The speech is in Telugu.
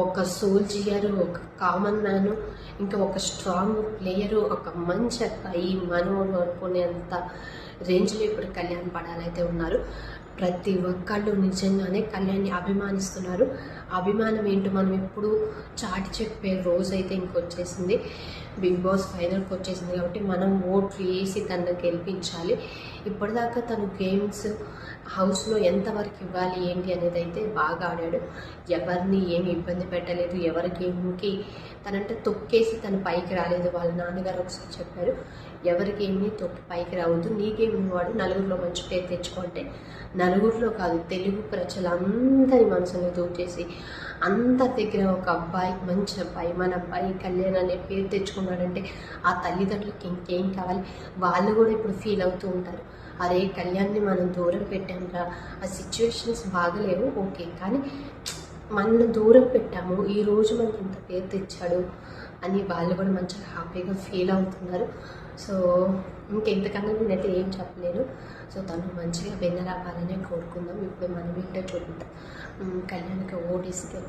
ఒక సోల్జియర్, ఒక కామన్ మ్యాను, ఇంకా ఒక స్ట్రాంగ్ ప్లేయరు, ఒక మంచి అబ్బాయి, మనోడు అనుకునేంత రేంజ్లో ఇప్పుడు కళ్యాణ్ పడాలైతే ఉన్నారు. ప్రతి ఒక్కళ్ళు నిజంగానే కళ్యాణ్ని అభిమానిస్తున్నారు. అభిమానం ఏంటో మనం ఎప్పుడు చాటి చెప్పే రోజైతే ఇంకొచ్చేసింది. బిగ్ బాస్ ఫైనల్కి వచ్చేసింది కాబట్టి మనం ఓట్లు వేసి తనను గెలిపించాలి. ఇప్పటిదాకా తను గేమ్స్ హౌస్లో ఎంతవరకు ఇవ్వాలి ఏంటి అనేది అయితే బాగా ఆడాడు. ఎవరిని ఏమి ఇబ్బంది పెట్టలేదు. ఎవరి గేమ్కి తనంటే తొక్కేసి తను పైకి రాలేదు. వాళ్ళ నాన్నగారు ఒకసారి చెప్పారు, ఎవరి గేమ్ని తొక్కి పైకి రావద్దు, నీ గేమ్ని వాడు నలుగురిలో మంచి పేరు తెచ్చుకుంటే, నలుగురిలో కాదు తెలుగు ప్రజలందరి మనసుని దూచేసి అందరి దగ్గర ఒక అబ్బాయి, మంచి అబ్బాయి, మన అబ్బాయి కళ్యాణ్ అనే పేరు తెచ్చుకున్నాడంటే ఆ తల్లిదండ్రులకి ఇంకేం కావాలి. వాళ్ళు కూడా ఇప్పుడు ఫీల్ అవుతూ ఉంటారు, అరే కళ్యాణ్ని మనం దూరం పెట్టాంరా, ఆ సిచ్యువేషన్స్ బాగలేవు ఓకే, కానీ మన దూరం పెట్టాము, ఈరోజు మనకి ఇంత పేరు తెచ్చాడు అని వాళ్ళు కూడా మంచిగా హ్యాపీగా ఫీల్ అవుతున్నారు. సో ఇంకెంతకన్నా నేనైతే ఏం చెప్పలేను. సో తను మంచిగా విన్నర్ అవ్వాలనే కోరుకుందాం. ఇప్పుడు మనం ఇక్కడ చూద్దాం కళ్యాణ్కి ఓడిస్తే